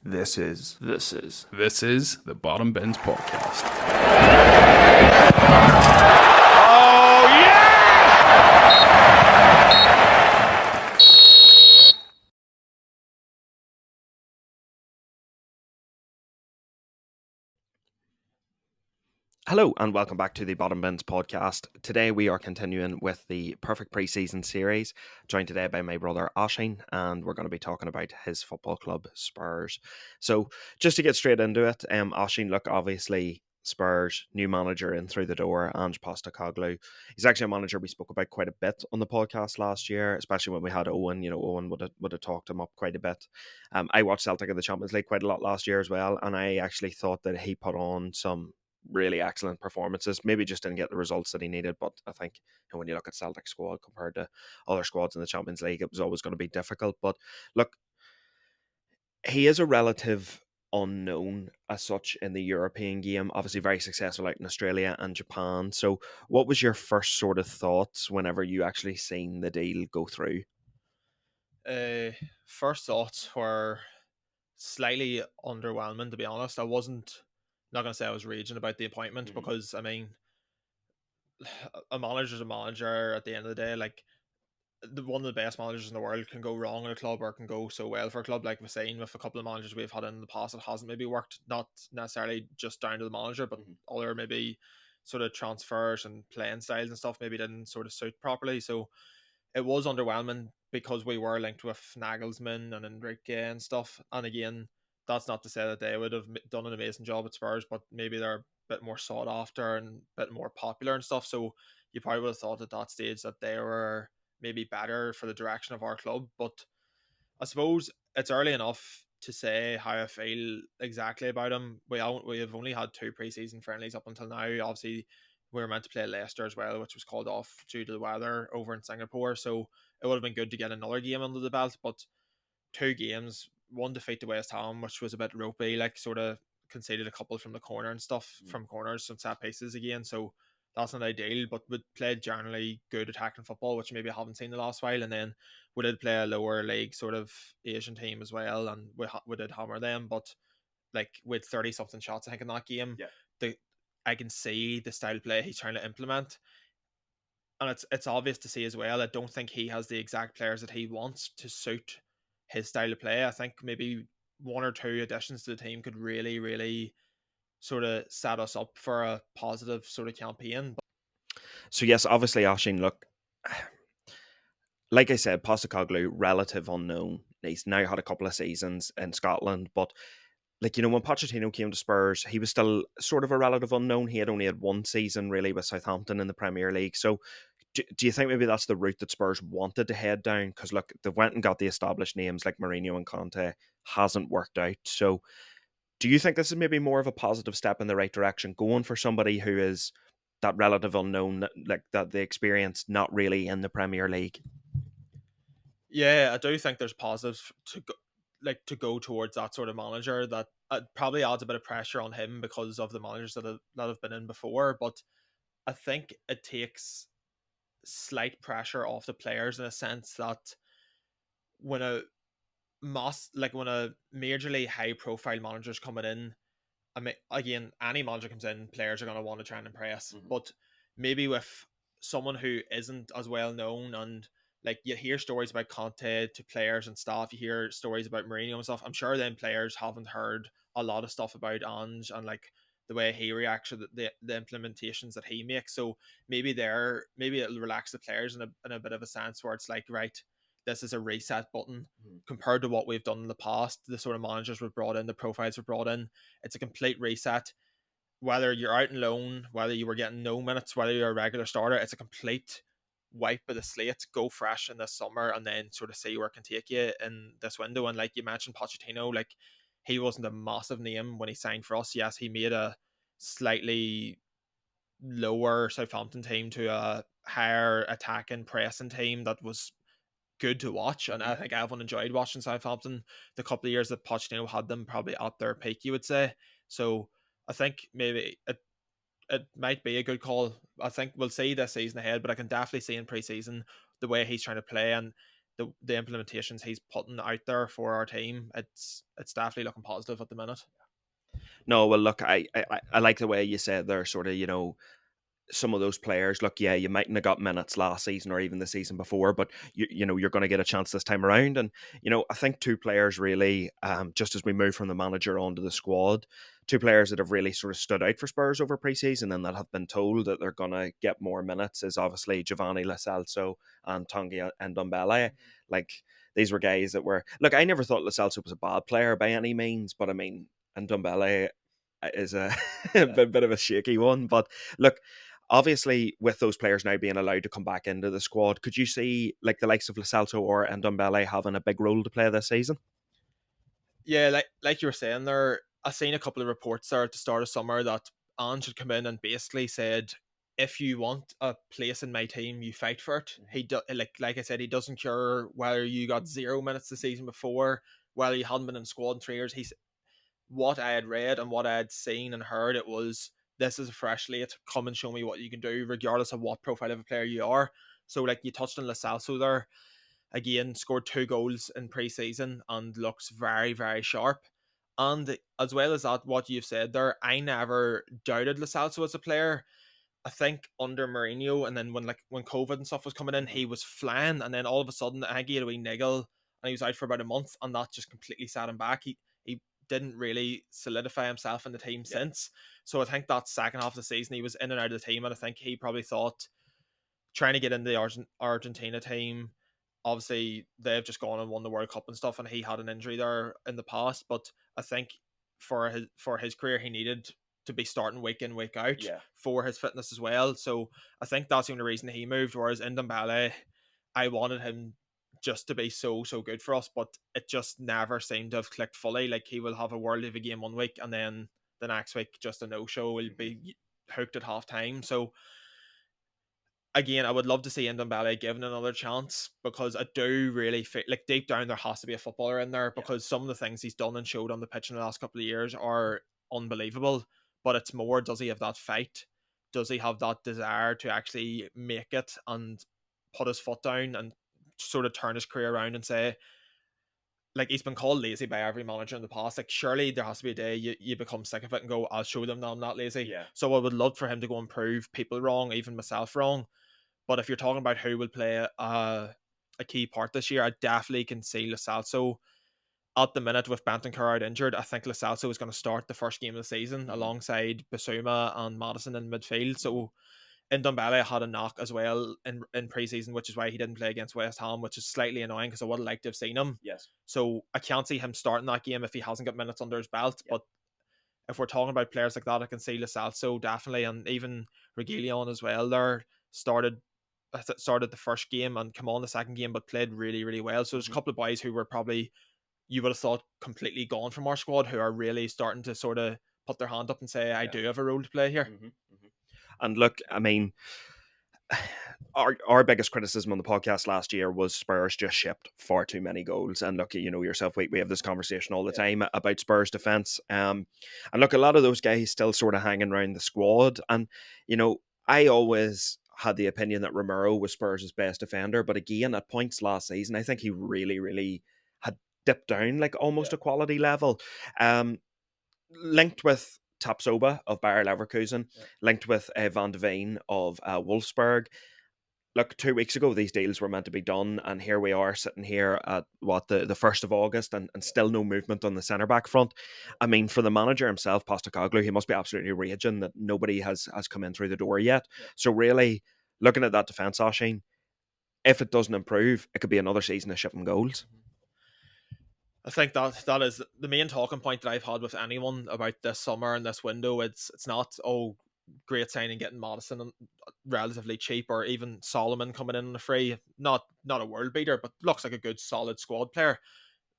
This is This is the Bottom Bins Podcast. Oh yeah! Hello and welcome back to the Bottom Bins Podcast. Today we are continuing with the Perfect Preseason series, joined today by my brother Oisin, and we're going to be talking about his football club Spurs. So just to get straight into it, Oisin, look, obviously Spurs, new manager in through the door, Ange Postecoglou. He's actually a manager we spoke about quite a bit on the podcast last year, especially when we had Owen. Owen would have talked him up quite a bit. I watched Celtic in the Champions League quite a lot last year as well, and I actually thought that he put on some really excellent performances. Maybe just didn't get the results that he needed, but I think when you look at Celtic squad compared to other squads in the Champions League, it was always going to be difficult. But look, he is a relative unknown as such in the European game. Obviously, very successful out in Australia and Japan. So, what was your first sort of thoughts whenever you actually seen the deal go through? Uh, First thoughts were slightly underwhelming, to be honest. I wasn't not gonna say I was raging about the appointment because I mean, a manager's a manager at the end of the day. Like one of the best managers in the world can go wrong in a club or can go so well for a club. Like we've seen with a couple of managers we've had in the past, it hasn't maybe worked. Not necessarily just down to the manager, but other maybe sort of transfers and playing styles and stuff maybe didn't sort of suit properly. So it was underwhelming because we were linked with Nagelsmann and Enrique and stuff. And again, that's not to say that they would have done an amazing job at Spurs, but maybe they're a bit more sought after and a bit more popular and stuff. So you probably would have thought at that stage that they were maybe better for the direction of our club. But I suppose it's early enough to say how I feel exactly about him. We have only had two preseason friendlies up until now. Obviously, we were meant to play Leicester as well, which was called off due to the weather over in Singapore. So it would have been good to get another game under the belt. But two games, one defeat to West Ham, which was a bit ropey, like sort of conceded a couple from the corner and stuff, from corners, some set pieces again. So that's not ideal, but we played generally good attacking football, which maybe I haven't seen the last while. And then we did play a lower league sort of Asian team as well, and we did hammer them. But like with 30 something shots, I think in that game, Yeah. the I can see the style of play he's trying to implement, and it's obvious to see as well. I don't think he has the exact players that he wants to suit his style of play. I think maybe one or two additions to the team could really, really sort of set us up for a positive sort of campaign. So yes, obviously, Oshin, look, like I said, Postecoglou, relative unknown. He's now had a couple of seasons in Scotland, but when Pochettino came to Spurs, he was still sort of a relative unknown. He had only had one season really with Southampton in the Premier League. So do you think maybe that's the route that Spurs wanted to head down? Because look, they went and got the established names like Mourinho and Conte, hasn't worked out. So do you think this is maybe more of a positive step in the right direction, going for somebody who is that relative unknown, like that the experience not really in the Premier League? Yeah, I do think there's positives to go towards that sort of manager that probably adds a bit of pressure on him because of the managers that have been in before. But I think it takes slight pressure off the players in a sense that when a when a majorly high profile manager's coming in, I mean, again, any manager comes in, players are going to want to try and impress. But maybe with someone who isn't as well known, and like you hear stories about Conte to players and stuff, you hear stories about Mourinho and stuff. I'm sure then players haven't heard a lot of stuff about Ange and like the way he reacts to the implementations that he makes. So maybe it'll relax the players in a bit of a sense where it's like, right, this is a reset button compared to what we've done in the past. The sort of managers we've brought in, the profiles we've brought in, it's a complete reset. Whether you're out on loan, whether you were getting no minutes, whether you're a regular starter, it's a complete wipe of the slate. Go fresh in this summer and then sort of see where it can take you in this window. And like you mentioned, Pochettino, like he wasn't a massive name when he signed for us. Yes, he made a slightly lower Southampton team to a higher attacking pressing team that was good to watch, and I think everyone enjoyed watching Southampton the couple of years that Pochettino had them probably at their peak, you would say. So I think maybe it might be a good call. I think we'll see this season ahead, but I can definitely see in pre-season the way he's trying to play, and the implementations he's putting out there for our team, it's definitely looking positive at the minute. No, well, look, I like the way you said there, sort of, some of those players, look, yeah, you mightn't have got minutes last season or even the season before, but you're going to get a chance this time around. And I think two players really, just as we move from the manager onto the squad, two players that have really sort of stood out for Spurs over preseason and that have been told that they're going to get more minutes is obviously Giovanni Lo Celso and Tanguy Ndombele. Like, these were guys that were, look, I never thought Lo Celso was a bad player by any means, but I mean, Ndombele is a bit of a shaky one. But look, obviously, with those players now being allowed to come back into the squad, could you see like the likes of Lo Celso or Ndombele having a big role to play this season? Yeah, like you were saying there, I seen a couple of reports there at the start of summer that Ange had come in and basically said, if you want a place in my team, you fight for it. He like I said, he doesn't care whether you got 0 minutes the season before, whether you hadn't been in squad in 3 years. What I had read and what I had seen and heard, it was, this is a fresh slate. Come and show me what you can do, regardless of what profile of a player you are. So, like you touched on Lo Celso there, again, scored 2 goals in pre-season and looks very, very sharp. And as well as that, what you've said there, I never doubted Lo Celso as a player. I think under Mourinho, and then when COVID and stuff was coming in, he was flying, and then all of a sudden, I think he had a wee niggle, and he was out for about a month, and that just completely set him back. He didn't really solidify himself in the team since. So I think that second half of the season, he was in and out of the team, and I think he probably thought trying to get in the Argentina team. Obviously, they've just gone and won the World Cup and stuff, and he had an injury there in the past. But I think for his career, he needed to be starting week in, week out for his fitness as well. So I think that's the only reason he moved. Whereas Ndombele, I wanted him just to be so good for us, but it just never seemed to have clicked fully. Like, he will have a World League game one week, and then the next week just a no show. Will be hooked at half time. So again, I would love to see Ndombele given another chance, because I do really feel like deep down there has to be a footballer in there, because some of the things he's done and showed on the pitch in the last couple of years are unbelievable. But it's more, does he have that fight? Does he have that desire to actually make it and put his foot down and sort of turn his career around and say, like, he's been called lazy by every manager in the past. Like, surely there has to be a day you become sick of it and go, I'll show them that I'm not lazy. Yeah. So I would love for him to go and prove people wrong, even myself wrong. But if you're talking about who will play a key part this year, I definitely can see Lo Celso. At the minute, with Bentancur out injured, I think Lo Celso is going to start the first game of the season alongside Basuma and Madison in midfield. So Ndombele had a knock as well in pre-season, which is why he didn't play against West Ham, which is slightly annoying because I would have liked to have seen him. Yes. So I can't see him starting that game if he hasn't got minutes under his belt. But if we're talking about players like that, I can see Lo Celso definitely, and even Reguilon as well there, started the first game and come on the second game, but played really, really well. So there's a couple of boys who were probably, you would have thought, completely gone from our squad, who are really starting to sort of put their hand up and say, I do have a role to play here. And look, I mean, our biggest criticism on the podcast last year was Spurs just shipped far too many goals. And look, you know yourself, we have this conversation all the time about Spurs defence. And look, a lot of those guys still sort of hanging around the squad. And, I always had the opinion that Romero was Spurs' best defender. But again, at points last season, I think he really, really had dipped down like almost a quality level. Linked with Tapsoba of Bayer Leverkusen, linked with Van de Veen of Wolfsburg. Look, 2 weeks ago, these deals were meant to be done, and here we are sitting here at the 1st of August, and still no movement on the centre back front. I mean, for the manager himself, Postecoglou, he must be absolutely raging that nobody has come in through the door yet. So really, looking at that defence, Oisin, if it doesn't improve, it could be another season of shipping goals. I think that is the main talking point that I've had with anyone about this summer and this window. It's not, oh, great signing getting Madison relatively cheap, or even Solomon coming in on a free. Not a world beater, but looks like a good solid squad player.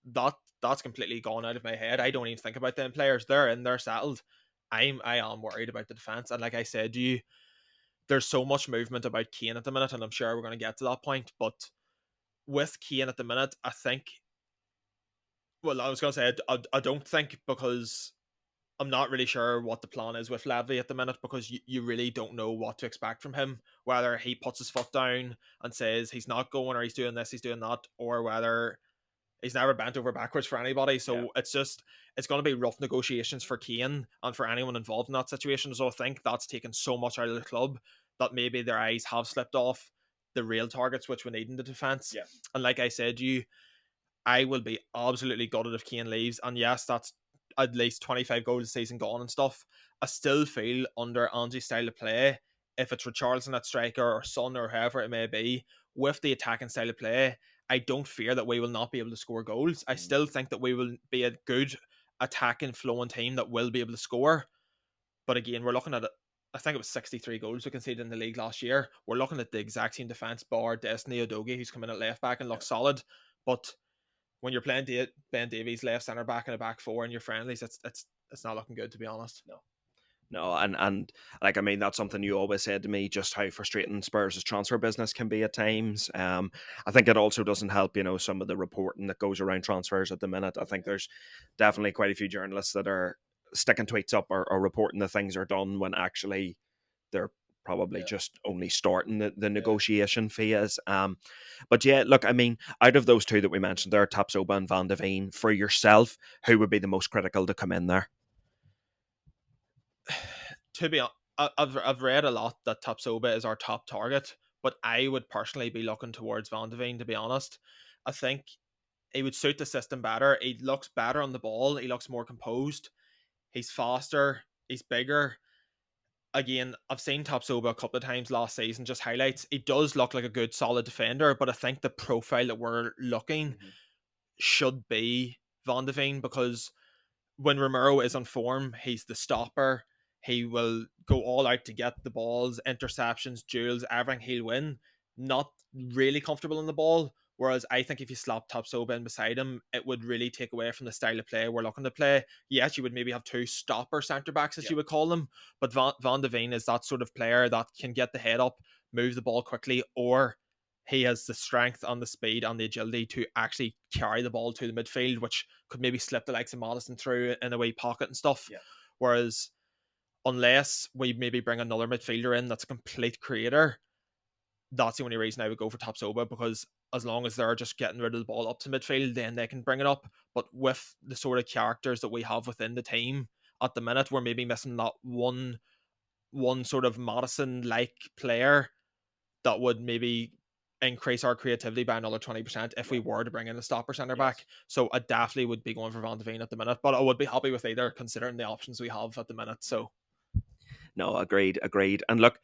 That's completely gone out of my head. I don't even think about them players. They're in, they're settled. I am worried about the defense, and like I said, there's so much movement about Kane at the minute, and I'm sure we're going to get to that point. But with Kane at the minute, I think. Well, I was going to say I don't think, because I'm not really sure what the plan is with Levy at the minute, because you really don't know what to expect from him. Whether he puts his foot down and says he's not going, or he's doing this, he's doing that, or whether he's never bent over backwards for anybody. So it's going to be rough negotiations for Kane and for anyone involved in that situation. So I think that's taken so much out of the club that maybe their eyes have slipped off the real targets which we need in the defence. Yeah. And like I said, I will be absolutely gutted if Kane leaves. And yes, that's at least 25 goals a season gone and stuff. I still feel under Ange's style of play, if it's Richarlison at striker or Son or whoever it may be, with the attacking style of play, I don't fear that we will not be able to score goals. I still think that we will be a good attacking flowing team that will be able to score. But again, we're looking at it. I think it was 63 goals we conceded in the league last year. We're looking at the exact same defence, bar Destiny Udogie, who's come in at left back and looks solid. But when you're playing Ben Davies left centre back in a back four in your friendlies, it's not looking good, to be honest. No, and like, I mean, that's something you always said to me, just how frustrating Spurs' transfer business can be at times. I think it also doesn't help, some of the reporting that goes around transfers at the minute. I think there's definitely quite a few journalists that are sticking tweets up or reporting that things are done when actually they're probably just only starting the negotiation phase. But yeah, look, I mean, out of those two that we mentioned there, Tapsoba and Van de Ven, for yourself, who would be the most critical to come in there? To be honest, I've read a lot that Tapsoba is our top target, but I would personally be looking towards Van de Ven, to be honest. I think he would suit the system better. He looks better on the ball. He looks more composed. He's faster. He's bigger. Again, I've seen Tapsoba a couple of times last season, just highlights. He does look like a good, solid defender, but I think the profile that we're looking should be Van de Ven, because when Romero is on form, he's the stopper. He will go all out to get the balls, interceptions, duels, everything. He'll win. Not really comfortable in the ball. Whereas I think if you slap Tapsoba in beside him, it would really take away from the style of play we're looking to play. Yes, you would maybe have two stopper centre backs, as you would call them, but Van de Ven is that sort of player that can get the head up, move the ball quickly, or he has the strength and the speed and the agility to actually carry the ball to the midfield, which could maybe slip the likes of Madison through in a wee pocket and stuff. Whereas unless we maybe bring another midfielder in that's a complete creator, that's the only reason I would go for Tapsoba, because as long as they're just getting rid of the ball up to midfield, then they can bring it up. But with the sort of characters that we have within the team at the minute, we're maybe missing that one sort of Madison-like player that would maybe increase our creativity by another 20% if we were to bring in a stopper centre back. So I definitely would be going for Van de Ven at the minute, but I would be happy with either, considering the options we have at the minute. So No, agreed. And look,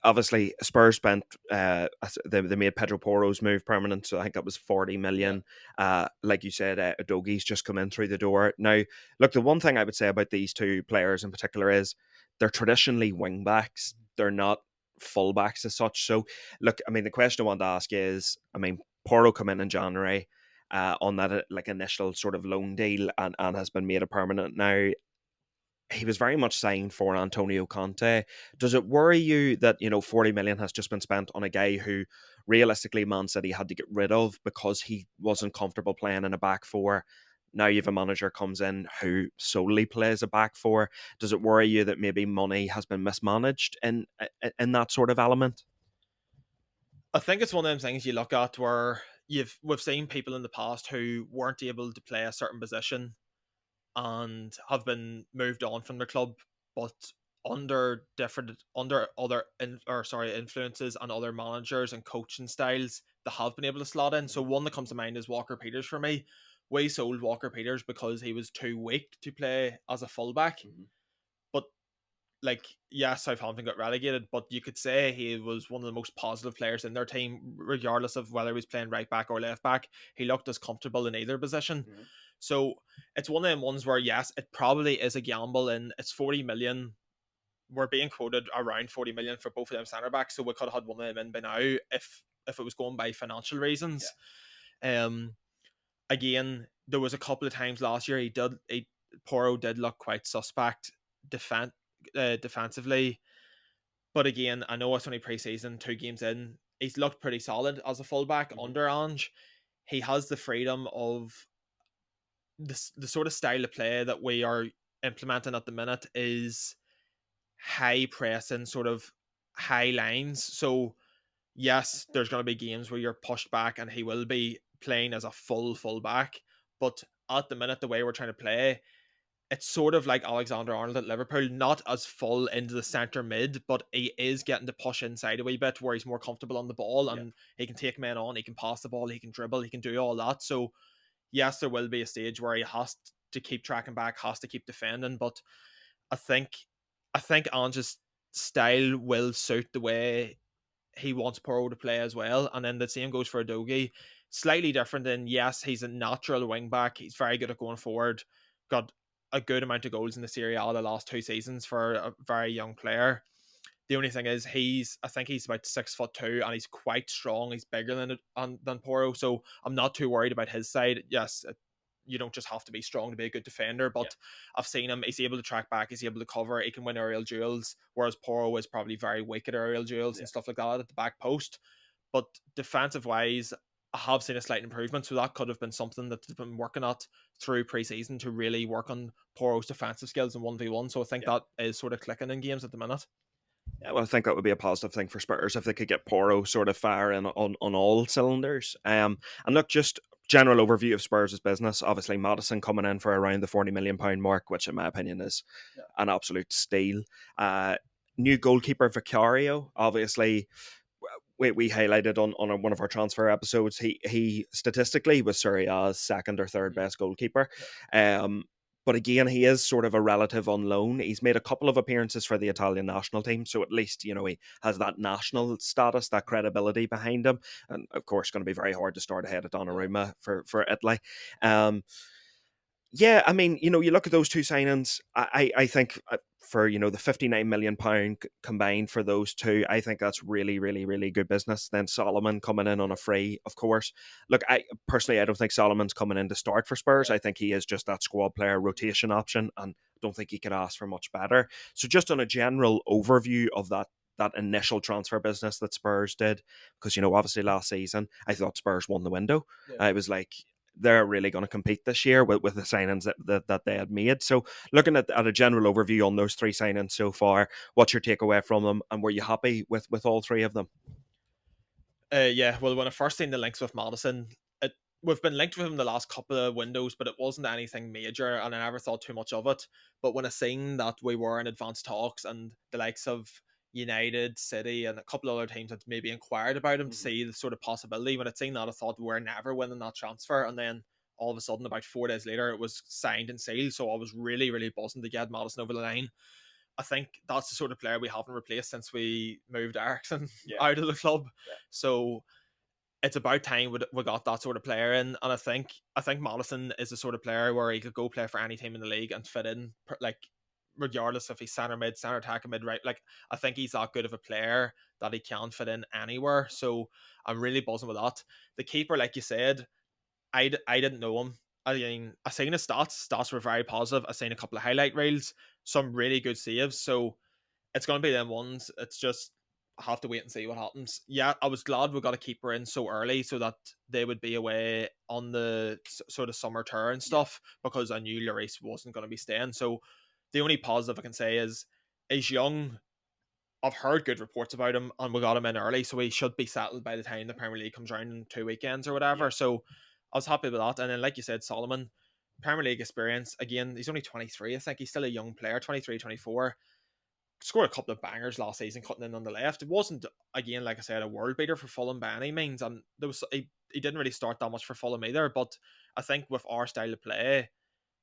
obviously Spurs spent they made Pedro Porro's move permanent, so I think that was 40 million. Like you said, Udogie's just come in through the door. Now, look, the one thing I would say about these two players in particular is they're traditionally wing backs. They're not fullbacks as such. So, look, I mean, the question I want to ask is, I mean, Porro come in January on that like initial sort of loan deal and has been made a permanent now. He was very much signed for Antonio Conte. Does it worry you that 40 million has just been spent on a guy who realistically Man City had to get rid of because he wasn't comfortable playing in a back four? Now you have a manager comes in who solely plays a back four. Does it worry you that maybe money has been mismanaged in that sort of element? I think it's one of them things you look at where we've seen people in the past who weren't able to play a certain position and have been moved on from the club, but under other influences and other managers and coaching styles, they have been able to slot in. So one that comes to mind is Walker Peters for me. We sold Walker Peters because he was too weak to play as a fullback. But like, yeah, Southampton got relegated, but you could say he was one of the most positive players in their team, regardless of whether he was playing right back or left back. He looked as comfortable in either position. So it's one of them ones where, yes, it probably is a gamble, and it's 40 million. We're being quoted around 40 million for both of them centre backs, so we could have had one of them in by now if it was going by financial reasons. Again, there was a couple of times last year Porro did look quite suspect defensively. But again, I know it's only pre-season, 2 games in. He's looked pretty solid as a fullback under Ange. He has the freedom of the sort of style of play that we are implementing at the minute is high pressing, sort of high lines. So yes, there's going to be games where you're pushed back and he will be playing as a full back. But at the minute, the way we're trying to play, it's sort of like Alexander Arnold at Liverpool, not as full into the centre mid, but he is getting to push inside a wee bit where he's more comfortable on the ball and he can take men on, he can pass the ball, he can dribble, he can do all that. So yes, there will be a stage where he has to keep tracking back, has to keep defending, but I think Ange's style will suit the way he wants Porro to play as well. And then the same goes for Udogie. Slightly different in, yes, he's a natural wing back. He's very good at going forward. Got a good amount of goals in the Serie A the last 2 seasons for a very young player. The only thing is I think he's about 6'2" and he's quite strong. He's bigger than Porro, so I'm not too worried about his side. Yes, you don't just have to be strong to be a good defender, but I've seen him. He's able to track back. He's able to cover. He can win aerial duels, whereas Porro is probably very weak at aerial duels and stuff like that at the back post. But defensive wise, I have seen a slight improvement, so that could have been something that they've been working at through preseason to really work on Porro's defensive skills in 1v1. So I think that is sort of clicking in games at the minute. Yeah, well, I think that would be a positive thing for Spurs if they could get Porro sort of firing on all cylinders. And look, just general overview of Spurs' business. Obviously, Madison coming in for around the £40 million mark, which in my opinion is an absolute steal. New goalkeeper Vicario, obviously. We highlighted on one of our transfer episodes, he statistically was Serie A's second or third best goalkeeper. But again, he is sort of a relative on loan. He's made a couple of appearances for the Italian national team, so at least, he has that national status, that credibility behind him. And of course, going to be very hard to start ahead of Donnarumma for Italy. Yeah, I mean, you look at those two signings. I think for the £59 million combined for those two, I think that's really, really, really good business. Then Solomon coming in on a free, of course. Look, I don't think Solomon's coming in to start for Spurs. I think he is just that squad player rotation option, and don't think he could ask for much better. So just on a general overview of that initial transfer business that Spurs did, because obviously last season I thought Spurs won the window. I was like, they're really going to compete this year with the signings that they had made. So looking at a general overview on those three signings so far, what's your takeaway from them, and were you happy with all three of them? Yeah, well, when I first seen the links with Madison, we've been linked with him the last couple of windows, but it wasn't anything major, and I never thought too much of it. But when I seen that we were in advanced talks, and the likes of United, City, and a couple of other teams had maybe inquired about him to see the sort of possibility, when I'd seen that, I thought we're never winning that transfer. And then all of a sudden, about 4 days later, it was signed and sealed. So I was really, really buzzing to get Madison over the line. I think that's the sort of player we haven't replaced since we moved Ericsson out of the club. So it's about time we got that sort of player in, and I think Madison is the sort of player where he could go play for any team in the league and fit in, like regardless if he's center mid, center attack, mid right. Like, I think he's that good of a player that he can fit in anywhere. So I'm really buzzing with that. The keeper, like you said, I didn't know him. I mean, I seen his stats. Stats were very positive. I seen a couple of highlight reels, some really good saves. So it's going to be them ones. It's just, I have to wait and see what happens. Yeah, I was glad we got a keeper in so early so that they would be away on the sort of summer tour and stuff, because I knew Lloris wasn't going to be staying. So the only positive I can say is he's young. I've heard good reports about him, and we got him in early, so he should be settled by the time the Premier League comes around in 2 weekends or whatever. So I was happy with that. And then, like you said, Solomon, Premier League experience. Again, he's only 23. I think he's still a young player, 23, 24. Scored a couple of bangers last season, cutting in on the left. It wasn't, again, like I said, a world beater for Fulham by any means, and he didn't really start that much for Fulham either. But I think with our style of play,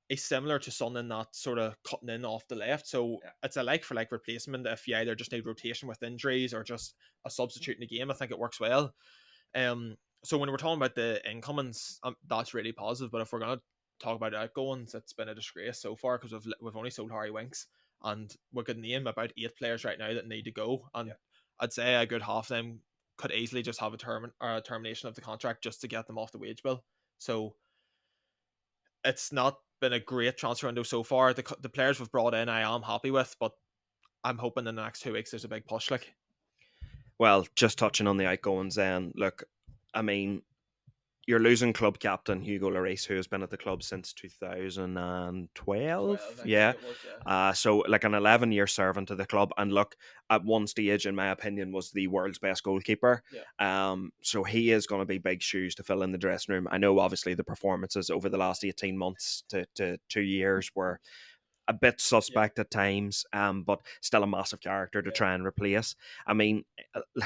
he's similar to Son in that sort of cutting in off the left. So it's a like for like replacement. If you either just need rotation with injuries or just a substitute in the game, I think it works well. So when we're talking about the incomings, that's really positive. But if we're gonna talk about outgoings, it's been a disgrace so far, because we've only sold Harry Winks, and we could name about 8 players right now that need to go, and I'd say a good half of them could easily just have a termination of the contract just to get them off the wage bill. So it's not been a great transfer window so far. The players we've brought in, I am happy with, but I'm hoping in the next 2 weeks there's a big push. Like, Well, just touching on the outgoings then, look, I mean, you're losing club captain Hugo Lloris, who has been at the club since 2012. 12, I Yeah. think it was, yeah. So like an 11-year servant to the club, and look, at one stage, in my opinion, was the world's best goalkeeper. Yeah. So he is going to be big shoes to fill in the dressing room. I know, obviously, the performances over the last 18 months to 2 years were a bit suspect at times, but still a massive character to try and replace. I mean,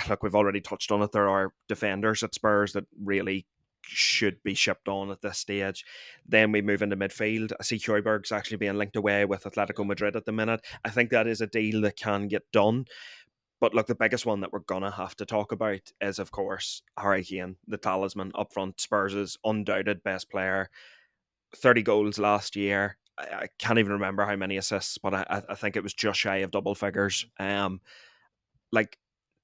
look, we've already touched on it. There are defenders at Spurs that really should be shipped on at this stage. Then we move into midfield. I see Højbjerg's actually being linked away with Atletico Madrid at the minute. I think that is a deal that can get done. But look, the biggest one that we're gonna have to talk about is, of course, Harry Kane, the talisman up front, Spurs' undoubted best player. 30 goals last year. I can't even remember how many assists, but I think it was just shy of double figures. Like,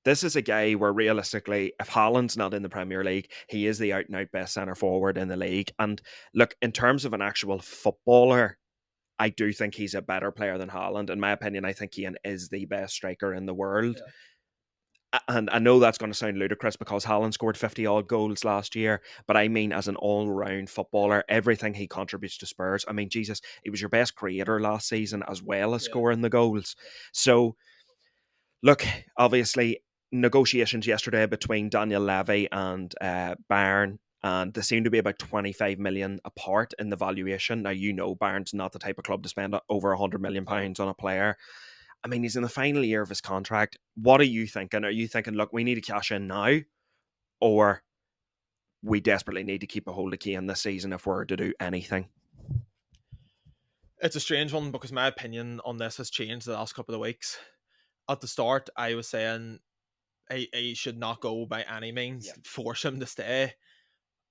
this is a guy where realistically, if Haaland's not in the Premier League, he is the out and out best centre forward in the league. And look, in terms of an actual footballer, I do think he's a better player than Haaland. In my opinion, I think Kane is the best striker in the world. Yeah. And I know that's going to sound ludicrous because Haaland scored 50 odd goals last year, but I mean, as an all round footballer, everything he contributes to Spurs. I mean, Jesus, he was your best creator last season as well as scoring the goals. So, look, obviously, negotiations yesterday between Daniel Levy and Bayern, and they seem to be about 25 million apart in the valuation. Now, Bayern's not the type of club to spend over 100 million pounds on a player. I mean, he's in the final year of his contract. What are you thinking? Are you thinking, look, we need to cash in now, or we desperately need to keep a hold of Kane this season if we're to do anything? It's a strange one because my opinion on this has changed the last couple of weeks. At the start, I was saying he should not go by any means, force him to stay.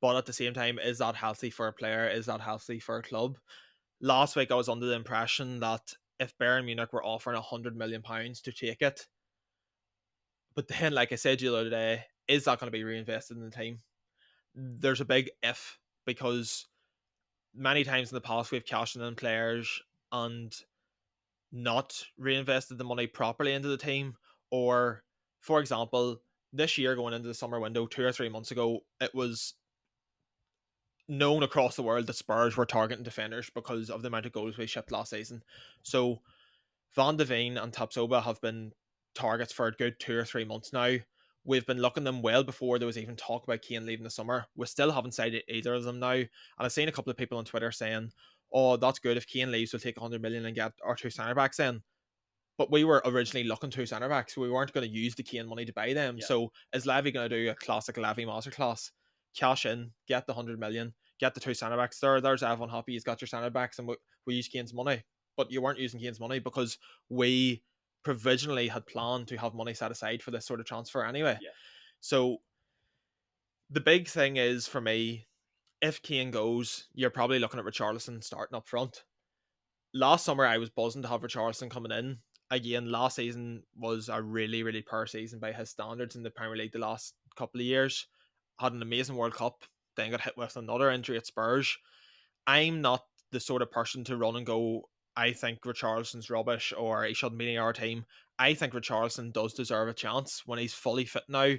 But at the same time, is that healthy for a player? Is that healthy for a club? Last week, I was under the impression that if Bayern Munich were offering £100 million to take it, but then, like I said the other day, is that going to be reinvested in the team? There's a big if, because many times in the past we've cashed in players and not reinvested the money properly into the team. Or, for example, this year going into the summer window 2 or 3 months ago, it was known across the world that Spurs were targeting defenders because of the amount of goals we shipped last season. So Van de Ven and Tapsoba have been targets for a good 2 or 3 months now. We've been looking them well before there was even talk about Kane leaving the summer. We still haven't signed either of them now. And I've seen a couple of people on Twitter saying, oh, that's good. If Kane leaves, we'll take 100 million and get our two centre backs in. But we were originally looking two centre backs. We weren't going to use the Kane money to buy them. Yeah. So is Levy going to do a classic Levy masterclass? Cash in, get the 100 million, get the two centre backs there. There's everyone happy. He's got your centre backs, and we use Kane's money. But you weren't using Kane's money because we provisionally had planned to have money set aside for this sort of transfer anyway. Yeah. So the big thing is for me, if Kane goes, you're probably looking at Richarlison starting up front. Last summer, I was buzzing to have Richarlison coming in. Again, last season was a really, really poor season by his standards in the Premier League the last couple of years. Had an amazing World Cup, then got hit with another injury at Spurs. I'm not the sort of person to run and go, I think Richarlison's rubbish or he shouldn't be in our team. I think Richarlison does deserve a chance when he's fully fit now.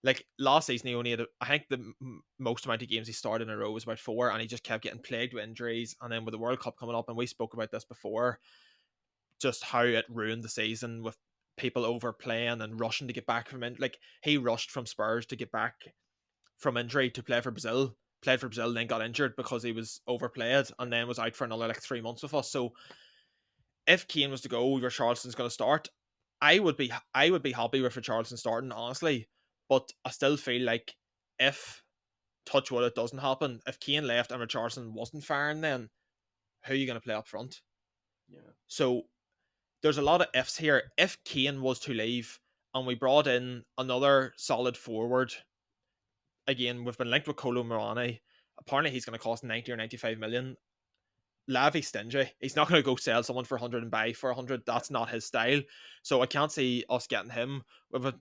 Like last season, he only had, I think the most amount of games he started in a row was about 4, and he just kept getting plagued with injuries. And then with the World Cup coming up, and we spoke about this before, just how it ruined the season with people overplaying and rushing to get back from it. Like he rushed from Spurs to get back from injury to play for Brazil. Played for Brazil, then got injured because he was overplayed, and then was out for another 3 months with us. So if Kane was to go, Richarlison's going to start. I would be happy with Richarlison starting, honestly. But I still feel like if, touch wood, it doesn't happen, if Kane left and Richarlison wasn't firing, then who are you going to play up front? Yeah. So there's a lot of ifs here. If Kane was to leave and we brought in another solid forward, again, we've been linked with Kolo Muani. Apparently he's going to cost 90 or 95 million. Lavy's stingy. He's not going to go sell someone for 100 and buy for 100. That's not his style. So I can't see us getting him.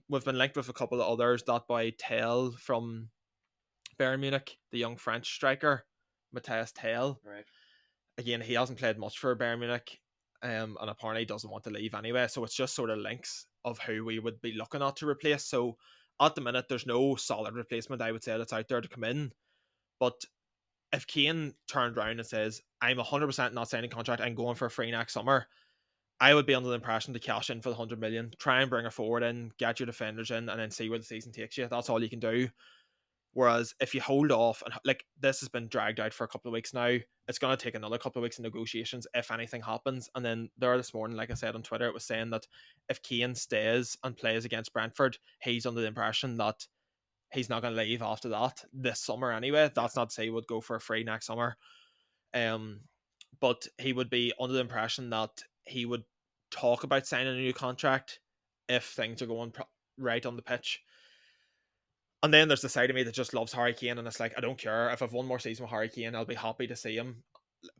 We've been linked with a couple of others. That by Tell from Bayern Munich, the young French striker, Matthias Tell. Right. Again, he hasn't played much for Bayern Munich, and apparently doesn't want to leave anyway. So it's just sort of links of who we would be looking at to replace. So at the minute, there's no solid replacement, I would say, that's out there to come in. But if Kane turned around and says, I'm 100% not signing a contract, I'm going for a free next summer, I would be under the impression to cash in for the 100 million, try and bring a forward in, get your defenders in, and then see where the season takes you. That's all you can do. Whereas if you hold off, and like this has been dragged out for a couple of weeks now, it's going to take another couple of weeks of negotiations if anything happens. And then there this morning, like I said on Twitter, it was saying that if Kane stays and plays against Brentford, he's under the impression that he's not going to leave after that this summer anyway. That's not to say he would go for a free next summer. But he would be under the impression that he would talk about signing a new contract if things are going right on the pitch. And then there's the side of me that just loves Harry Kane, and it's like, I don't care. If I've one more season with Harry Kane, I'll be happy to see him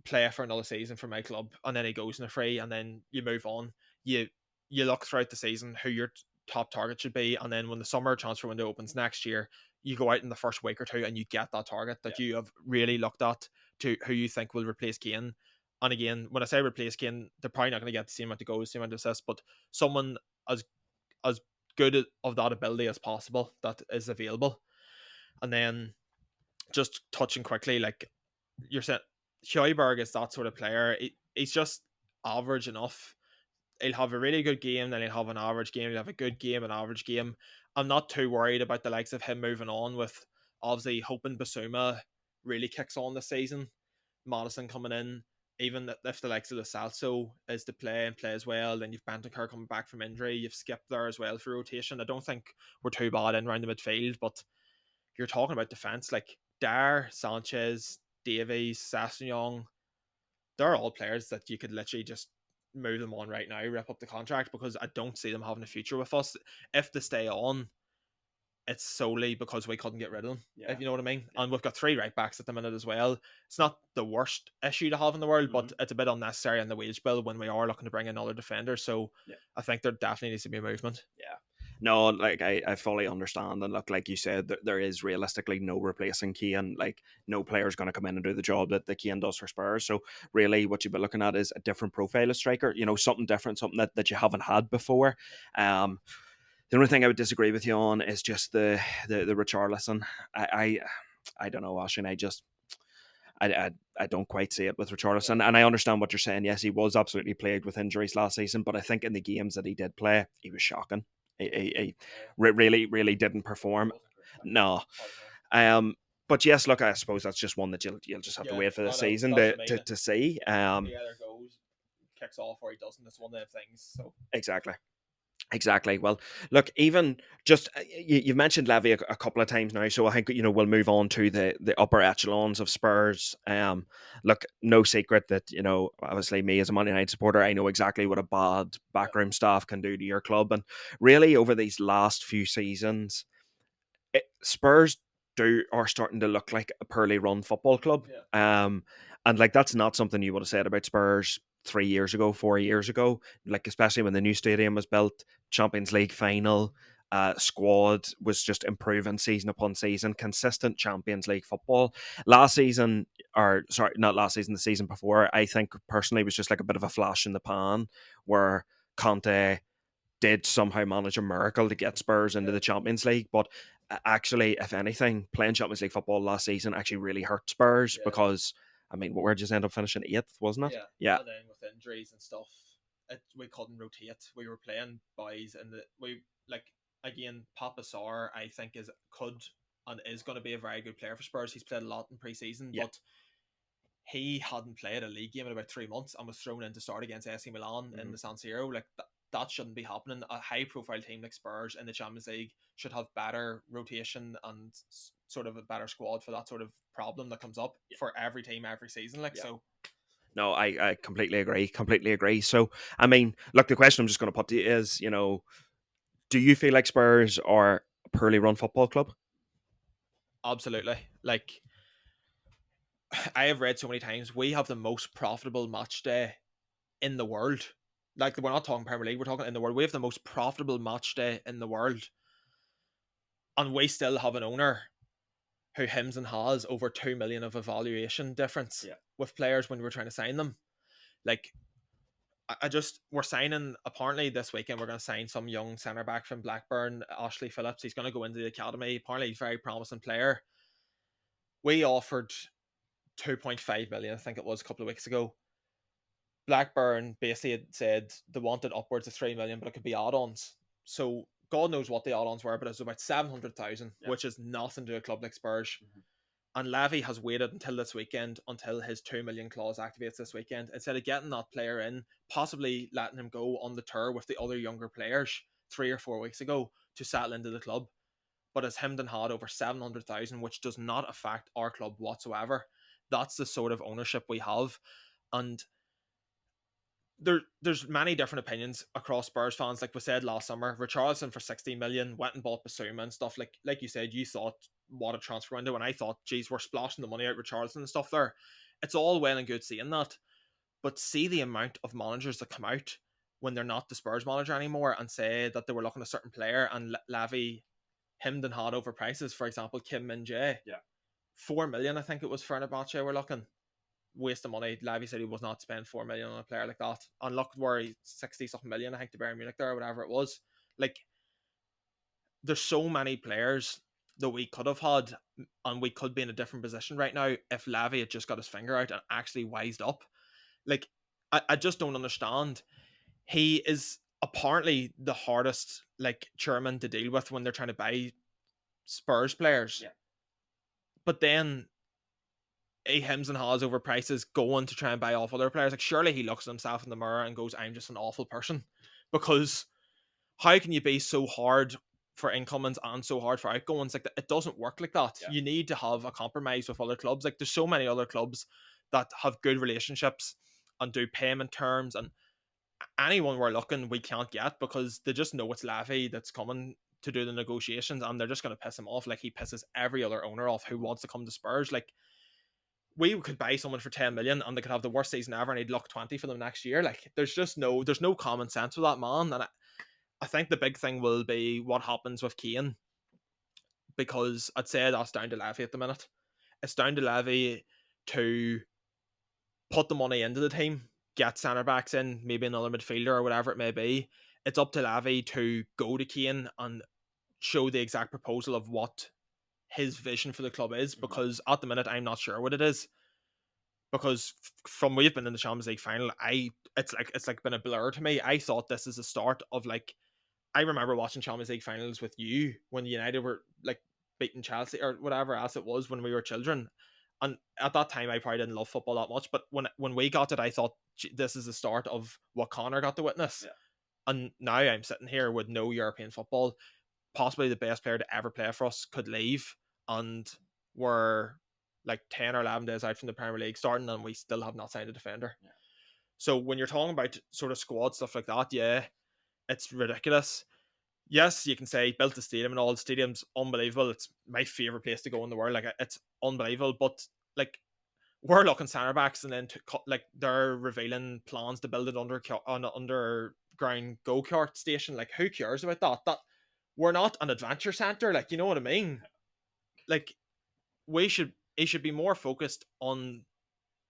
play for another season for my club. And then he goes in a free, and then you move on. You look throughout the season who your top target should be, and then when the summer transfer window opens next year, you go out in the first week or two and you get that target that you have really looked at to who you think will replace Kane. And again, when I say replace Kane, they're probably not going to get the same amount of goals, same amount of assists, but someone as good of that ability as possible that is available. And then just touching quickly, like you're saying, Højbjerg is that sort of player. He's just average enough. He'll have a really good game, then he'll have an average game. He'll have a good game, an average game. I'm not too worried about the likes of him moving on, with obviously hoping Basuma really kicks on this season. Madison coming in, even if the likes of the Salso is to play and play as well, then you've Bentancur coming back from injury, you've skipped there as well for rotation. I don't think we're too bad in around the midfield, but you're talking about defence like Dar, Sanchez, Davies, Sasson, they're all players that you could literally just move them on right now, rip up the contract, because I don't see them having a future with us. If they stay on, it's solely because we couldn't get rid of them, if you know what I mean. And we've got 3 right backs at the minute as well. It's not the worst issue to have in the world, but it's a bit unnecessary in the wage bill when we are looking to bring in other defenders. So I think there definitely needs to be a movement. Yeah. No, like I fully understand, and look, like you said, there is realistically no replacing Keane. Like no player's going to come in and do the job that the Keane does for Spurs. So really, what you've been looking at is a different profile of striker. You know, something different, something that you haven't had before. The only thing I would disagree with you on is just the Richarlison. I don't know, Ashton. I don't quite see it with Richarlison, and I understand what you're saying. Yes, he was absolutely plagued with injuries last season, but I think in the games that he did play, he was shocking. He really didn't perform. No. But yes, look, I suppose that's just one that you'll just have to wait for the season to see. He either goes, kicks off, or he doesn't. It's one of the things. So Exactly. Well, look, even just you've mentioned Levy a couple of times now, so I think we'll move on to the upper echelons of Spurs. Look, no secret that obviously me as a Man United supporter, I know exactly what a bad backroom staff can do to your club, and really over these last few seasons, Spurs are starting to look like a poorly run football club. And like that's not something you would have said about Spurs 3 years ago, 4 years ago, like especially when the new stadium was built, Champions League final, squad was just improving season upon season, consistent Champions League football. Last season, or sorry, not last season, the season before, I think personally was just like a bit of a flash in the pan where Conte did somehow manage a miracle to get Spurs into the Champions League, but actually, if anything, playing Champions League football last season actually really hurt Spurs because, I mean, where did you end up finishing 8th, wasn't it? Yeah. And then with injuries and stuff, we couldn't rotate. We were playing boys, and again, Papa Sarr, I think could and is going to be a very good player for Spurs. He's played a lot in pre-season, but he hadn't played a league game in about 3 months and was thrown in to start against AC Milan in the San Siro. Like that shouldn't be happening. A high-profile team like Spurs in the Champions League should have better rotation and sort of a better squad for that sort of problem that comes up for every team every season. So. No, I completely agree. So, I mean, look, the question I'm just going to put to you is, do you feel like Spurs are a poorly run football club? Absolutely. Like, I have read so many times, we have the most profitable match day in the world. Like, we're not talking Premier League, we're talking in the world. We have the most profitable match day in the world. And we still have an owner who hems and has over 2 million of evaluation difference with players when we're trying to sign them. Like, we're signing, apparently this weekend, we're going to sign some young centre back from Blackburn, Ashley Phillips. He's going to go into the academy. Apparently, he's a very promising player. We offered 2.5 million, I think it was, a couple of weeks ago. Blackburn basically had said they wanted upwards of 3 million, but it could be add-ons. So God knows what the add-ons were, but it was about 700,000, which is nothing to a club like Spurs. And Levy has waited until this weekend, until his 2 million clause activates this weekend, instead of getting that player in, possibly letting him go on the tour with the other younger players 3 or 4 weeks ago to settle into the club. But has hemmed and hawed over 700,000, which does not affect our club whatsoever. That's the sort of ownership we have. And there's many different opinions across Spurs fans. Like we said last summer, Richarlison for 16 million went and bought Basuma and stuff. Like you said, you thought what a transfer window, and I thought, geez, we're splashing the money out Richarlison and stuff there. It's all well and good seeing that, but see the amount of managers that come out when they're not the Spurs manager anymore and say that they were looking at a certain player and Levy hemmed and hawed over prices. For example, Kim Min Jae, 4 million, I think it was, for an Abache we're looking. Waste of money. Levy said he was not spend 4 million on a player like that. And look where he's 60 something million, I think, to Bayern Munich there, or whatever it was. Like, there's so many players that we could have had, and we could be in a different position right now if Levy had just got his finger out and actually wised up. Like, I just don't understand. He is apparently the hardest chairman to deal with when they're trying to buy Spurs players. But then he hems and haws over prices going to try and buy off other players. Like, surely he looks at himself in the mirror and goes, I'm just an awful person. Because how can you be so hard for incomings and so hard for outgoings? Like, it doesn't work like that. You need to have a compromise with other clubs. Like, there's so many other clubs that have good relationships and do payment terms, and anyone we're looking we can't get because they just know it's Levy that's coming to do the negotiations, and they're just going to piss him off like he pisses every other owner off who wants to come to Spurs. Like, we could buy someone for 10 million and they could have the worst season ever and he'd luck 20 for them next year. Like, there's no common sense with that man. And I think the big thing will be what happens with Kane, because I'd say that's down to Levy at the minute. It's down to Levy to put the money into the team, get centre backs in, maybe another midfielder or whatever it may be. It's up to Levy to go to Kane and show the exact proposal of what his vision for the club is, because at the minute I'm not sure what it is. Because from we've been in the Champions League final, it's like been a blur to me. I thought this is the start of, like, I remember watching Champions League finals with you when United were like beating Chelsea or whatever else it was when we were children. And at that time, I probably didn't love football that much. But when we got it, I thought, this is the start of what Connor got to witness. And now I'm sitting here with no European football. Possibly the best player to ever play for us could leave, and we're like 10 or 11 days out from the Premier League starting, and we still have not signed a defender. So when you're talking about sort of squad stuff like that, it's ridiculous. Yes, you can say built the stadium and all. The stadium's unbelievable. It's my favorite place to go in the world. Like, it's unbelievable. But like, we're looking centre backs, and then like they're revealing plans to build it on an underground go kart station. Like, who cares about that? That we're not an adventure centre. Like, you know what I mean? Like, he should be more focused on,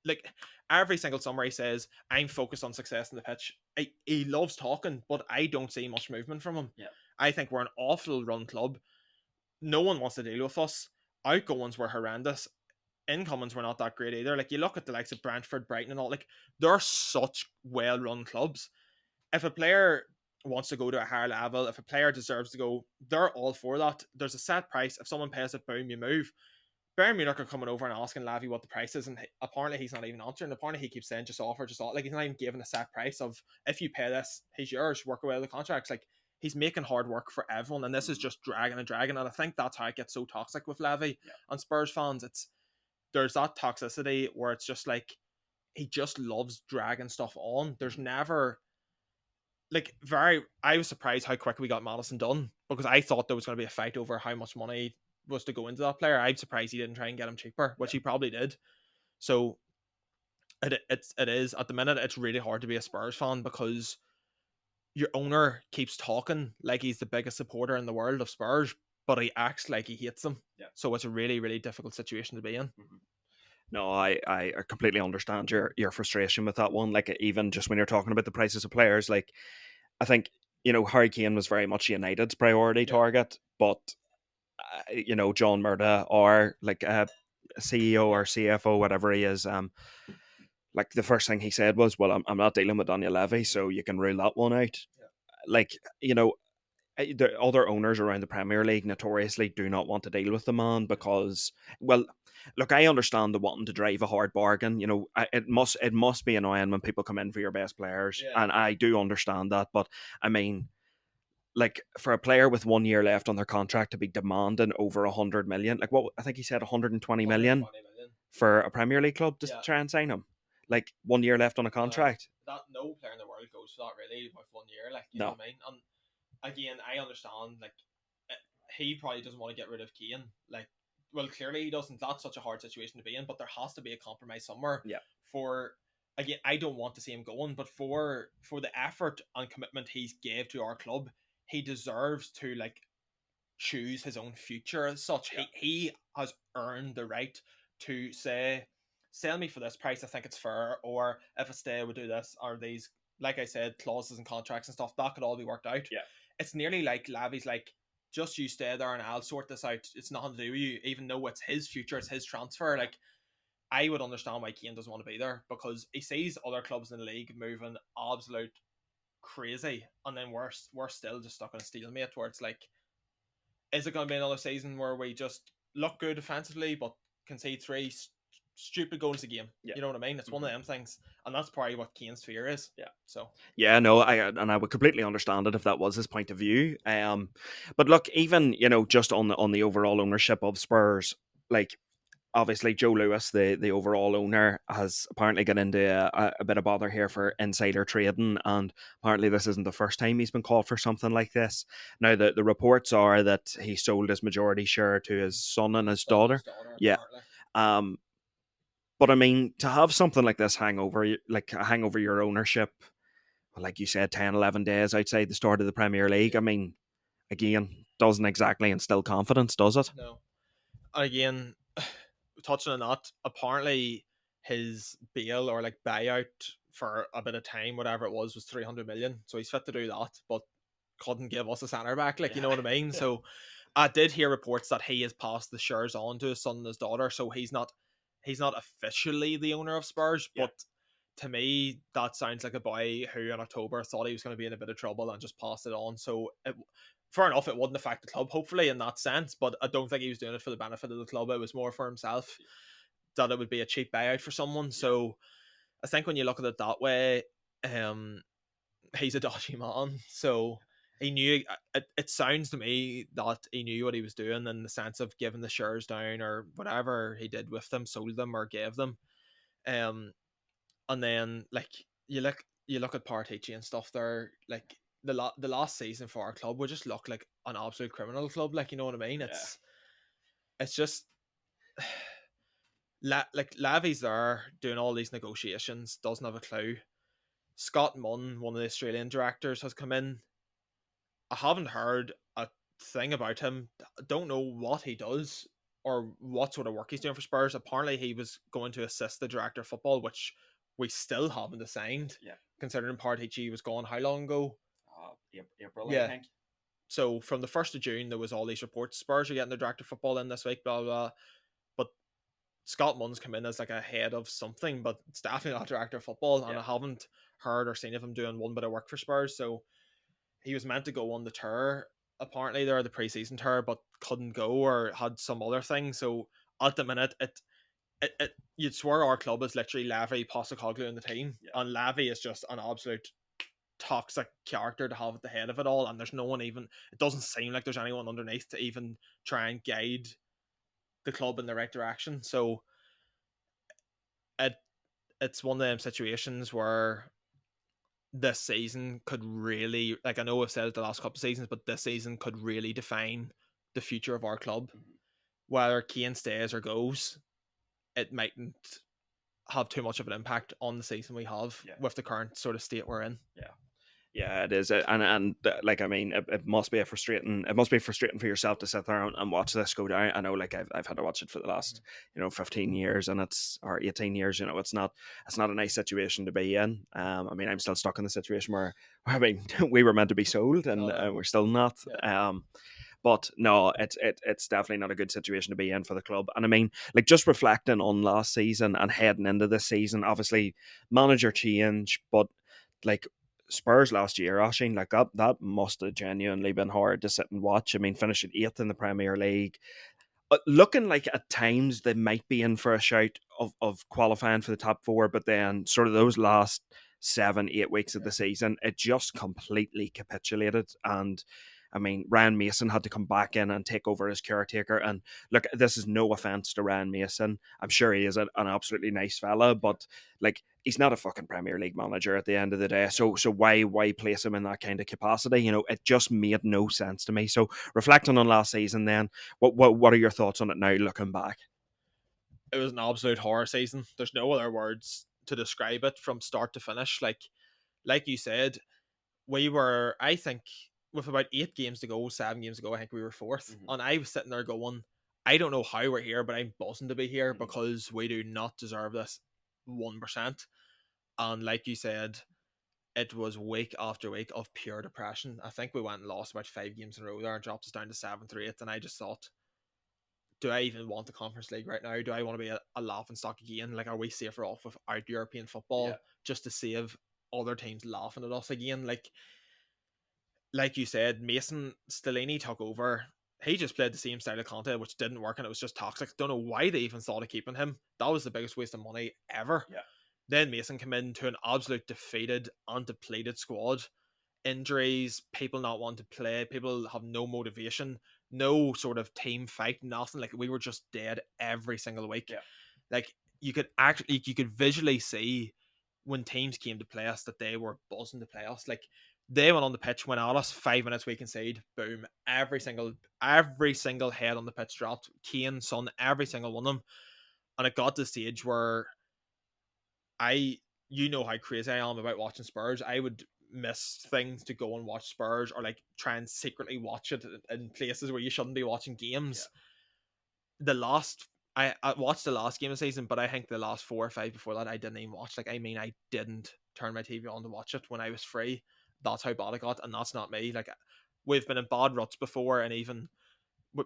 like, every single summer he says, I'm focused on success in the pitch. He loves talking, but I don't see much movement from him. I think we're an awful run club. No one wants to deal with us. Outgoings were horrendous. Incomings were not that great either. Like, you look at the likes of Brentford, Brighton and all, like, they're such well run clubs. If a player wants to go to a higher level, if a player deserves to go, they're all for that. There's a set price. If someone pays it, boom, you move. Bayern Munich are coming over and asking Levy what the price is, and apparently he's not even answering. Apparently he keeps saying just offer. Like, he's not even giving a set price of, if you pay this, he's yours, work away the contracts. Like, he's making hard work for everyone, and this is just dragging and dragging. And I think that's how it gets so toxic with Levy and Spurs fans. There's that toxicity where it's just like, he just loves dragging stuff on. There's never, like, I was surprised how quick we got Madison done, because I thought there was going to be a fight over how much money was to go into that player. I'm surprised he didn't try and get him cheaper, which he probably did. So it is at the minute, it's really hard to be a Spurs fan, because your owner keeps talking like he's the biggest supporter in the world of Spurs, but he acts like he hates them. So it's a really, really difficult situation to be in. No, I completely understand your frustration with that one. Like, even just when you're talking about the prices of players, like, I think, Harry Kane was very much United's priority target, but John Murda, or like CEO or CFO, whatever he is, like the first thing he said was, "Well, I'm not dealing with Daniel Levy, so you can rule that one out." Yeah. Like, the other owners around the Premier League notoriously do not want to deal with the man because, well, look, I understand the wanting to drive a hard bargain. It must be annoying when people come in for your best players, Yeah. and I do understand that. But I mean, like for a player with 1 year left on their contract to be demanding over 100 million, like what I think he said, 120 million 120 million. for a Premier League club to Yeah. try and sign him, like 1 year left on a contract. That no player in the world goes for that really with 1 year, like you know No. what I mean. And again, I understand like he probably doesn't want to get rid of Kane. Like, well, clearly he doesn't. That's such a hard situation to be in, but there has to be a compromise somewhere. Yeah. For again, I don't want to see him going, but for the effort and commitment he's gave to our club, he deserves to like choose his own future as such. Yeah. He has earned the right to say, sell me for this price, I think it's fair, or if I stay, we'll do this, or these, like I said, clauses and contracts and stuff, that could all be worked out. Yeah. It's nearly like Lavi's like, just you stay there and I'll sort this out. It's nothing to do with you, even though it's his future, it's his transfer. Like, I would understand why Kane doesn't want to be there because he sees other clubs in the league moving absolute crazy, and then we're still just stuck on a stalemate where it's like, is it going to be another season where we just look good defensively but concede three stupid goals a game? Yeah. You know what I mean? It's one of them things, and that's probably what Kane's fear is. Yeah. So Yeah, no, I would completely understand it if that was his point of view. But look, even just on the overall ownership of Spurs, like obviously Joe Lewis, the overall owner, has apparently got into a bit of bother here for insider trading, and apparently this isn't the first time he's been caught for something like this. Now, the reports are that he sold his majority share to his son and his daughter. Yeah. apparently. But I mean, to have something like this hang over your ownership, like you said, 10, 11 days outside the start of the Premier League, I mean, again, doesn't exactly instill confidence, does it? No. Again, touching on that, apparently his bail or like buyout for a bit of time, whatever it was 300 million. So he's fit to do that, but couldn't give us a centre back. Like, you know what I mean? Yeah. So I did hear reports that he has passed the shares on to his son and his daughter. So he's not officially the owner of Spurs, Yeah. but to me, that sounds like a boy who in October thought he was going to be in a bit of trouble and just passed it on. So fair enough, it wouldn't affect the club, hopefully, in that sense, but I don't think he was doing it for the benefit of the club. It was more for himself, that it would be a cheap buyout for someone. So I think when you look at it that way, he's a dodgy man. So he knew, it sounds to me that he knew what he was doing in the sense of giving the shares down or whatever he did with them, sold them or gave them. And then like you look at Partici and stuff there, like the last season for our club would just look like an absolute criminal club, like, you know what I mean? It's just like Lavi's there doing all these negotiations, doesn't have a clue. Scott Munn, one of the Australian directors, has come in. I haven't heard a thing about him. Don't know what he does or what sort of work he's doing for Spurs. Apparently he was going to assist the director of football, which we still haven't assigned. Yeah. Considering Partici was gone how long ago? April, Yeah. I think. So from the 1st of June, there was all these reports. Spurs are getting the director of football in this week, blah, blah, blah. But Scott Munn's come in as like a head of something, but it's definitely not director of football. And Yeah. I haven't heard or seen of him doing one bit of work for Spurs. So he was meant to go on the tour, apparently, there, the pre-season tour, but couldn't go or had some other thing. So at the minute, it you'd swear our club is literally Levy, Postecoglou in the team. Yeah. And Levy is just an absolute toxic character to have at the head of it all, and there's no one, even it doesn't seem like there's anyone underneath to even try and guide the club in the right direction. So it's one of them situations where this season could really, like, I know I've said it the last couple of seasons, but this season could really define the future of our club. Whether Kane stays or goes, it mightn't have too much of an impact on the season we have with the current sort of state we're in. Yeah, it is, and like, I mean, it must be frustrating for yourself to sit there and watch this go down. I know, like, I've had to watch it for the last 15 years, and or 18 years. It's not a nice situation to be in. I mean, I'm still stuck in the situation where I mean we were meant to be sold, and we're still not. But no, it's definitely not a good situation to be in for the club. And I mean, like, just reflecting on last season and heading into this season, obviously manager change, but like Spurs last year, Oshin, like that must have genuinely been hard to sit and watch. I mean, finishing eighth in the Premier League, looking like at times they might be in for a shout of qualifying for the top four, but then sort of those last 7-8 weeks of the season, it just completely capitulated. And I mean, Ryan Mason had to come back in and take over as caretaker. And look, this is no offense to Ryan Mason. I'm sure he is an absolutely nice fella, but like, he's not a fucking Premier League manager at the end of the day. So why place him in that kind of capacity? You know, it just made no sense to me. So reflecting on last season, then, what are your thoughts on it now, looking back? It was an absolute horror season. There's no other words to describe it from start to finish. Like you said, we were, I think, with about 8 games to go, 7 games to go, I think we were fourth. And I was sitting there going, I don't know how we're here, but I'm buzzing to be here because we do not deserve this 1%. And like you said, it was week after week of pure depression. I think we went and lost about 5 games in a row there and dropped us down to 7th or 8th. And I just thought, do I even want the Conference League right now? Do I want to be a laughing stock again? Like, are we safer off with our European football just to save other teams laughing at us again? Like you said, Mason Stellini took over. He just played the same style of content, which didn't work, and it was just toxic. Don't know why they even thought of keeping him. That was the biggest waste of money ever. Yeah. Then Mason came into an absolute defeated and depleted squad. Injuries, people not wanting to play, people have no motivation, no sort of team fight, nothing. Like, we were just dead every single week. Yeah. Like, you could visually see when teams came to play us that they were buzzing to play us. Like, they went on the pitch, went at us, 5 minutes we concede, boom, every single head on the pitch dropped. Kane, Son, every single one of them. And it got to the stage where you know how crazy I am about watching Spurs. I would miss things to go and watch Spurs, or like try and secretly watch it in places where you shouldn't be watching games. I watched the last game of the season, but I think the last 4 or 5 before that I didn't even watch. Like, I mean, I didn't turn my TV on to watch it when I was free. That's how bad it got, and that's not me. Like, we've been in bad ruts before, and even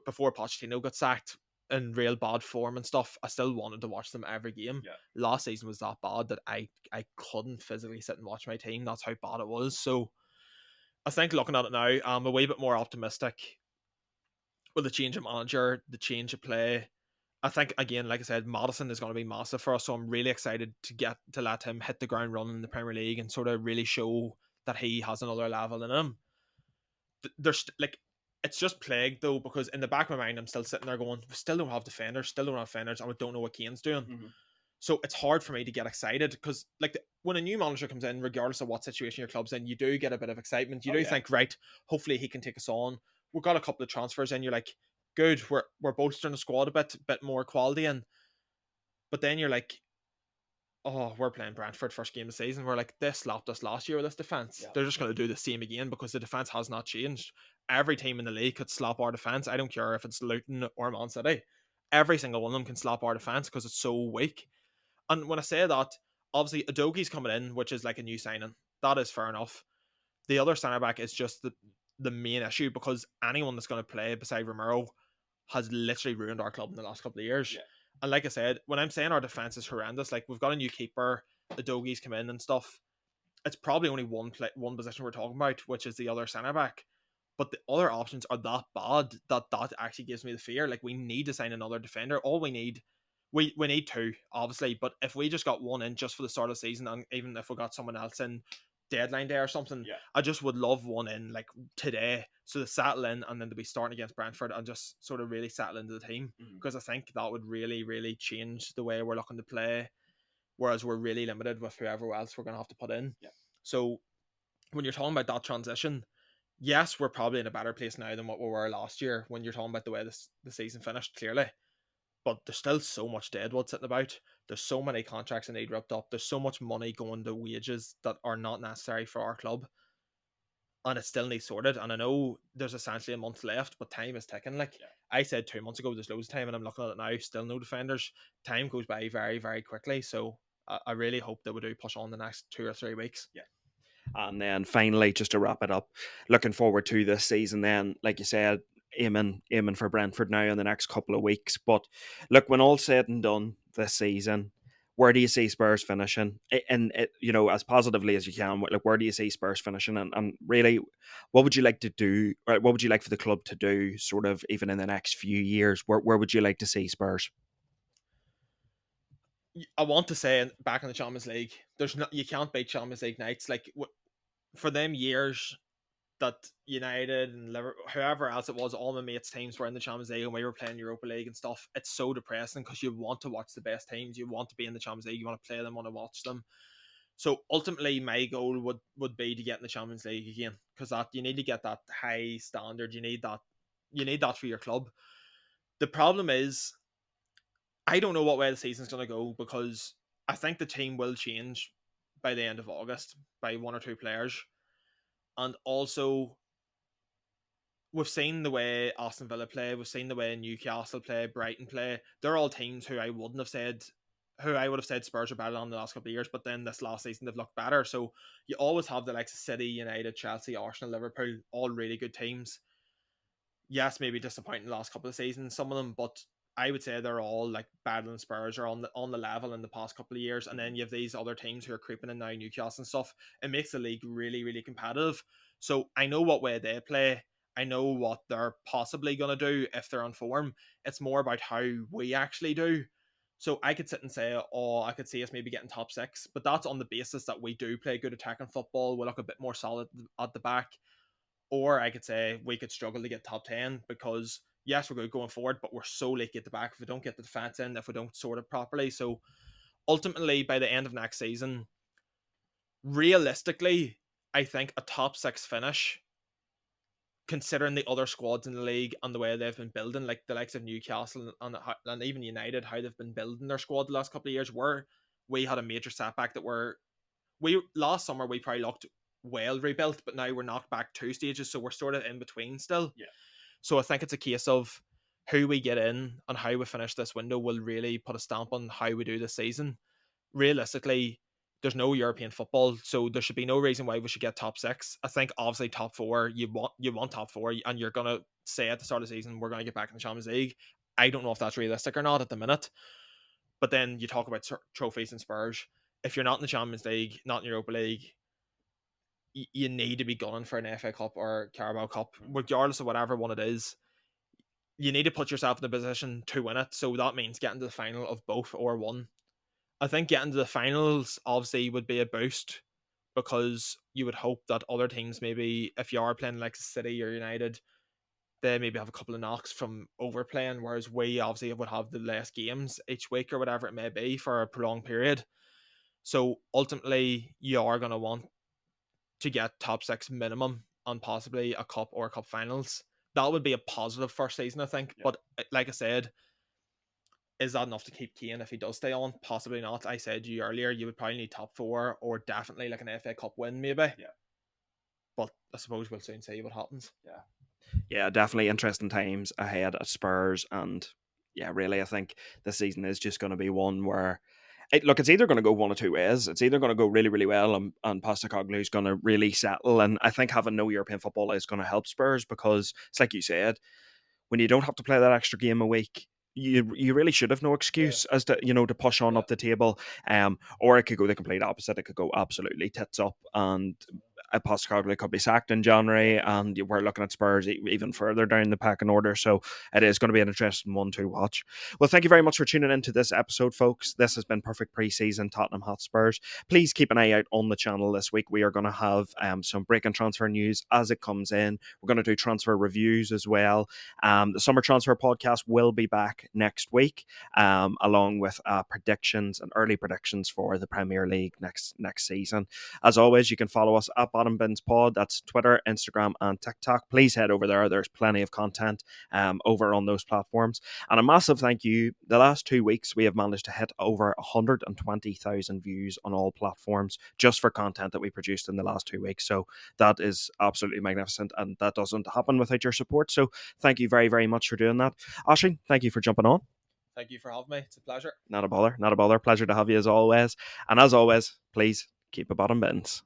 before Pochettino got sacked, in real bad form and stuff, I still wanted to watch them every game. Last season was that bad that I couldn't physically sit and watch my team. That's how bad it was. So I think looking at it now, I'm a wee bit more optimistic with the change of manager, the change of play. I think, again, like I said, Madison is going to be massive for us, so I'm really excited to let him hit the ground running in the Premier League and sort of really show that he has another level in him. There's like, it's just plagued though, because in the back of my mind I'm still sitting there going, we still don't have defenders, and we don't know what Kane's doing. So it's hard for me to get excited, because like, when a new manager comes in, regardless of what situation your club's in, you do get a bit of excitement. You do think, right, hopefully he can take us on. We've got a couple of transfers in, you're like, good, we're bolstering the squad a bit more quality in. But then you're like, oh, we're playing Brentford first game of the season. We're like, they slapped us last year with this defence. They're just going to do the same again, because the defence has not changed. Every team in the league could slap our defence. I don't care if it's Luton or Man City. Every single one of them can slap our defence because it's so weak. And when I say that, obviously Udogi's coming in, which is like a new signing. That is fair enough. The other centre back is just the main issue, because anyone that's going to play beside Romero has literally ruined our club in the last couple of years. And like I said, when I'm saying our defense is horrendous, like, we've got a new keeper, the Dogies come in and stuff. It's probably only one position we're talking about, which is the other centre back. But the other options are that bad that actually gives me the fear. Like, we need to sign another defender. All we need, we need two, obviously. But if we just got one in just for the start of the season, and even if we got someone else in deadline day or something, I just would love one in like today, so to settle in and then to be starting against Brentford and just sort of really settle into the team, because I think that would really, really change the way we're looking to play, whereas we're really limited with whoever else we're going to have to put in. So when you're talking about that transition, yes, we're probably in a better place now than what we were last year when you're talking about the way the season finished, clearly. But there's still so much deadwood sitting about. There's so many contracts that need ripped up. There's so much money going to wages that are not necessary for our club. And it still needs sorted. And I know there's essentially a month left, but time is ticking. Like, I said 2 months ago, there's loads of time, and I'm looking at it now, still no defenders. Time goes by very, very quickly. So I really hope that we do push on the next 2 or 3 weeks. And then finally, just to wrap it up, looking forward to this season then, like you said, aiming for Brentford now in the next couple of weeks. But look, when all's said and done this season, where do you see Spurs finishing? And as positively as you can, like where do you see Spurs finishing? And really, what would you like to do? Or what would you like for the club to do? Sort of even in the next few years, where would you like to see Spurs? I want to say back in the Champions League, you can't beat Champions League nights. Like for them years that United and Liverpool, whoever else it was, all my mates' teams were in the Champions League and we were playing Europa League and stuff. It's so depressing because you want to watch the best teams, you want to be in the Champions League, you want to play them, want to watch them. So ultimately, my goal would be to get in the Champions League again, because that you need to get that high standard. You need that. You need that for your club. The problem is, I don't know what way the season's going to go, because I think the team will change by the end of August by one or two players, and also we've seen the way Aston Villa play, we've seen the way Newcastle play, Brighton play. They're all teams who I would have said Spurs are better than the last couple of years, but then this last season they've looked better. So you always have the likes of City, United, Chelsea, Arsenal, Liverpool, all really good teams. Yes, maybe disappointing the last couple of seasons, some of them, but I would say they're all like better than Spurs are on the level in the past couple of years. And then you have these other teams who are creeping in now, Newcastle and stuff. It makes the league really, really competitive. So I know what way they play. I know what they're possibly going to do if they're on form. It's more about how we actually do. So I could sit and say, oh, I could see us maybe getting top six, but that's on the basis that we do play good attacking football. We look a bit more solid at the back. Or I could say we could struggle to get top 10 because, yes, we're good going forward, but we're so leaky at the back if we don't get the defence in, if we don't sort it properly. So ultimately, by the end of next season, realistically, I think a top six finish, considering the other squads in the league and the way they've been building, like the likes of Newcastle and even United, how they've been building their squad the last couple of years, where we had a major setback we last summer we probably looked well rebuilt, but now we're knocked back two stages, so we're sort of in between still. Yeah. So I think it's a case of who we get in and how we finish this window will really put a stamp on how we do this season. Realistically, there's no European football, so there should be no reason why we should get top six. I think obviously top four, you want top four, and you're gonna say at the start of the season we're gonna get back in the Champions League. I don't know if that's realistic or not at the minute. But then you talk about trophies and Spurs. If you're not in the Champions League, not in Europa League, you need to be gunning for an FA Cup or Carabao Cup, regardless of whatever one it is. You need to put yourself in a position to win it. So that means getting to the final of both or one. I think getting to the finals obviously would be a boost, because you would hope that other teams, maybe if you are playing like City or United, they maybe have a couple of knocks from overplaying, whereas we obviously would have the less games each week or whatever it may be for a prolonged period. So ultimately, you are going to want to get top six minimum and possibly a cup or cup finals. That would be a positive first season, I think. Yeah. But like I said, is that enough to keep Kane if he does stay on? Possibly not. I said to you earlier, you would probably need top four or definitely like an FA Cup win, maybe. Yeah. But I suppose we'll soon see what happens. Yeah, definitely interesting times ahead at Spurs. And yeah, really, I think this season is just going to be one where it's either going to go one or two ways. It's either going to go really, really well and Postecoglou is going to really settle. And I think having no European football is going to help Spurs, because it's like you said, when you don't have to play that extra game a week, you really should have no excuse as to to push on up the table. Or it could go the complete opposite. It could go absolutely tits up, and Postecoglou could be sacked in January, and we're looking at Spurs even further down the pecking order. So it is going to be an interesting one to watch. Well, thank you very much for tuning into this episode, folks. This has been Perfect Preseason Tottenham Hotspurs. Please keep an eye out on the channel this week. We are going to have some breaking transfer news as it comes in. We're going to do transfer reviews as well. The Summer Transfer Podcast will be back next week, along with predictions and early predictions for the Premier League next season. As always, you can follow us at Bottom Bins Pod. That's Twitter, Instagram, and TikTok. Please head over there. There's plenty of content over on those platforms. And a massive thank you. The last 2 weeks, we have managed to hit over 120,000 views on all platforms just for content that we produced in the last 2 weeks. So that is absolutely magnificent, and that doesn't happen without your support. So thank you very, very much for doing that. Oisin, thank you for jumping on. Thank you for having me. It's a pleasure. Not a bother. Pleasure to have you as always. And as always, please keep a bottom bins.